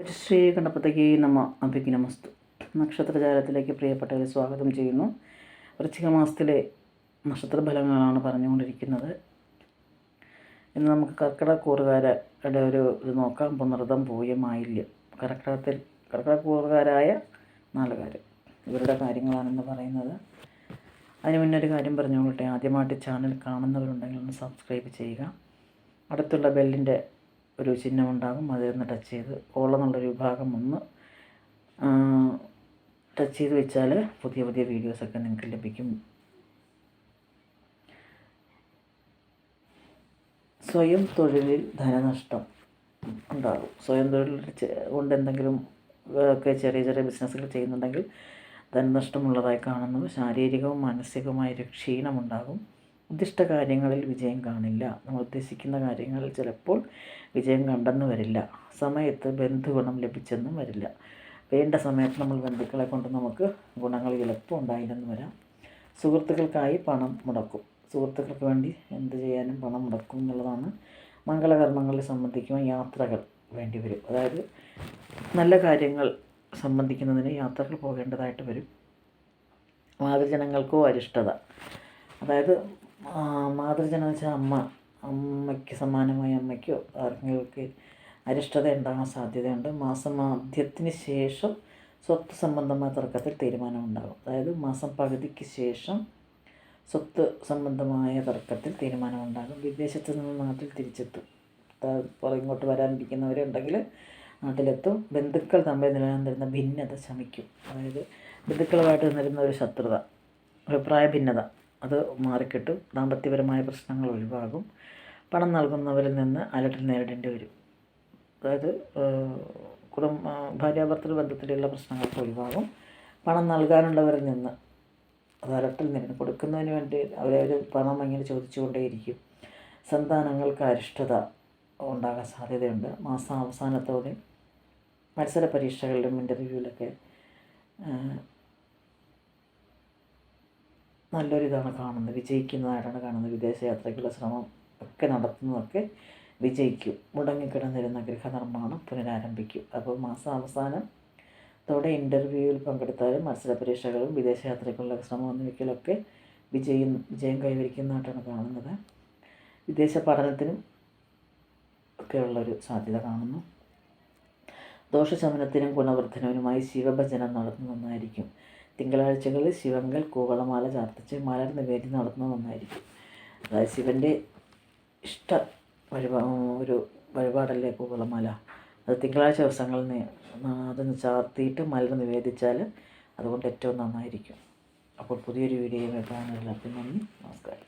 ശ്രീ ഗണപതിക്ക് നമ അഭിഘ്നമസ്തു. നക്ഷത്രജാലത്തിലേക്ക് പ്രിയപ്പെട്ടവരെ സ്വാഗതം ചെയ്യുന്നു. വൃശ്ചിക മാസത്തിലെ നക്ഷത്രഫലങ്ങളാണ് പറഞ്ഞുകൊണ്ടിരിക്കുന്നത്. ഇന്ന് നമുക്ക് കർക്കിടകൂറുകാരുടെ ഒരു ഇത് നോക്കാം. പുണർതം, പൂയം, ആയില്യം. കർക്കിടകൂറുകാരായ 4 കാര്യം ഇവരുടെ കാര്യങ്ങളാണെന്ന് പറയുന്നത്. അതിന് മുന്നേ ഒരു കാര്യം പറഞ്ഞുകൊള്ളട്ടെ. ആദ്യമായിട്ട് ചാനൽ കാണുന്നവരുണ്ടെങ്കിൽ ഒന്ന് സബ്സ്ക്രൈബ് ചെയ്യുക. അടുത്തുള്ള ബെല്ലിൻ്റെ ഒരു ചിഹ്നമുണ്ടാകും, അതൊന്ന് ടച്ച് ചെയ്ത് ഓൾ എന്നുള്ളൊരു വിഭാഗം ഒന്ന് ടച്ച് ചെയ്ത് വെച്ചാൽ പുതിയ പുതിയ വീഡിയോസൊക്കെ നിങ്ങൾക്ക് ലഭിക്കും. സ്വയം തൊഴിലിൽ ധനനഷ്ടം ഉണ്ടാകും. സ്വയം തൊഴിൽ കൊണ്ട് എന്തെങ്കിലും ഒക്കെ ചെറിയ ചെറിയ ബിസിനസ്സുകൾ ചെയ്യുന്നുണ്ടെങ്കിൽ ധനനഷ്ടമുള്ളതായി കാണുന്നു. ശാരീരികവും മാനസികവുമായ ഒരു ക്ഷീണമുണ്ടാകും. ഉദ്ദിഷ്ട കാര്യങ്ങളിൽ വിജയം കാണില്ല. നമ്മൾ ഉദ്ദേശിക്കുന്ന കാര്യങ്ങളിൽ ചിലപ്പോൾ വിജയം കണ്ടെന്ന് വരില്ല. സമയത്ത് ബന്ധുഗുണം ലഭിച്ചെന്നും വരില്ല. വേണ്ട സമയത്ത് നമ്മൾ ബന്ധുക്കളെ കൊണ്ട് നമുക്ക് ഗുണങ്ങൾ ചിലപ്പോൾ ഉണ്ടായില്ലെന്ന് വരാം. സുഹൃത്തുക്കൾക്കായി പണം മുടക്കും. സുഹൃത്തുക്കൾക്ക് വേണ്ടി എന്ത് ചെയ്യാനും പണം മുടക്കും എന്നുള്ളതാണ്. മംഗളകർമ്മങ്ങളിൽ സംബന്ധിക്കുമ്പോൾ യാത്രകൾ വേണ്ടി വരും. അതായത് നല്ല കാര്യങ്ങൾ സംബന്ധിക്കുന്നതിന് യാത്രകൾ പോകേണ്ടതായിട്ട് വരും. മാതൃജനങ്ങൾക്കോ അരിഷ്ടത, അതായത് മാതൃജനം എന്ന് വെച്ചാൽ അമ്മയ്ക്ക് സമാനമായ അമ്മയ്ക്കോ ആർക്കെങ്കിലുമൊക്കെ അരിഷ്ടത ഉണ്ടാകാൻ സാധ്യതയുണ്ട്. മാസമാദ്യത്തിന് ശേഷം സ്വത്ത് സംബന്ധമായ തർക്കത്തിൽ തീരുമാനമുണ്ടാകും. അതായത് മാസം പകുതിക്ക് ശേഷം സ്വത്ത് സംബന്ധമായ തർക്കത്തിൽ തീരുമാനമുണ്ടാകും. വിദേശത്ത് നിന്ന് നാട്ടിൽ തിരിച്ചെത്തും. ഇങ്ങോട്ട് വരാനിരിക്കുന്നവരുണ്ടെങ്കിൽ നാട്ടിലെത്തും. ബന്ധുക്കൾ തമ്മിൽ നിലനിന്നിരുന്ന ഭിന്നത ശമിക്കും. അതായത് ബന്ധുക്കളുമായിട്ട് നിന്നിരുന്ന ഒരു ശത്രുത, അഭിപ്രായ ഭിന്നത അത് മാറിക്കിട്ടും. ദാമ്പത്യപരമായ പ്രശ്നങ്ങൾ ഒഴിവാകും. പണം നൽകുന്നവരിൽ നിന്ന് അലട്ടൽ നേരിടേണ്ടി വരും. അതായത് ഭാര്യാഭർത്തൃ ബന്ധത്തിലുള്ള പ്രശ്നങ്ങൾക്ക് ഒഴിവാകും. പണം നൽകാനുള്ളവരിൽ നിന്ന് അത് അലട്ടൽ നേരിടും. കൊടുക്കുന്നതിന് വേണ്ടി അവർ പണം ഇങ്ങനെ ചോദിച്ചുകൊണ്ടേയിരിക്കും. സന്താനങ്ങൾക്ക് അരിഷ്ടത ഉണ്ടാകാൻ സാധ്യതയുണ്ട്. മാസം അവസാനത്തോടെ മത്സര പരീക്ഷകളിലും ഇൻ്റർവ്യൂവിലൊക്കെ നല്ലൊരിതാണ് കാണുന്നത്, വിജയിക്കുന്നതായിട്ടാണ് കാണുന്നത്. വിദേശയാത്രയ്ക്കുള്ള ശ്രമം ഒക്കെ നടത്തുന്നതൊക്കെ വിജയിക്കും. മുടങ്ങിക്കിടന്നിരുന്ന ഗൃഹനിർമ്മാണം പുനരാരംഭിക്കും. അപ്പോൾ മാസം അവസാനത്തോടെ ഇൻ്റർവ്യൂവിൽ പങ്കെടുത്താലും മത്സര പരീക്ഷകളും വിദേശയാത്രയ്ക്കുള്ള ശ്രമം എന്നിവയ്ക്കലൊക്കെ വിജയം കൈവരിക്കുന്നതായിട്ടാണ് കാണുന്നത്. വിദേശ പഠനത്തിനും ഒക്കെയുള്ളൊരു സാധ്യത കാണുന്നു. ദോഷശമനത്തിനും ഗുണവർദ്ധനവിനുമായി ശിവഭജനം നടത്തുന്നതായിരിക്കും. തിങ്കളാഴ്ചകളിൽ ശിവങ്കൽ കൂവളമാല ചാർത്തിച്ച് മലർ നിവേദ്യം നടത്തുന്നത് നന്നായിരിക്കും. അതായത് ശിവൻ്റെ ഇഷ്ട ഒരു വഴിപാടല്ലേ കൂവളമാല. അത് തിങ്കളാഴ്ച ദിവസങ്ങളിൽ അതൊന്ന് ചാർത്തിയിട്ട് മലർ നിവേദിച്ചാൽ അതുകൊണ്ട് ഏറ്റവും നന്നായിരിക്കും. അപ്പോൾ പുതിയൊരു വീഡിയോയുമായി കാണാൻ എല്ലാവർക്കും നന്ദി, നമസ്കാരം.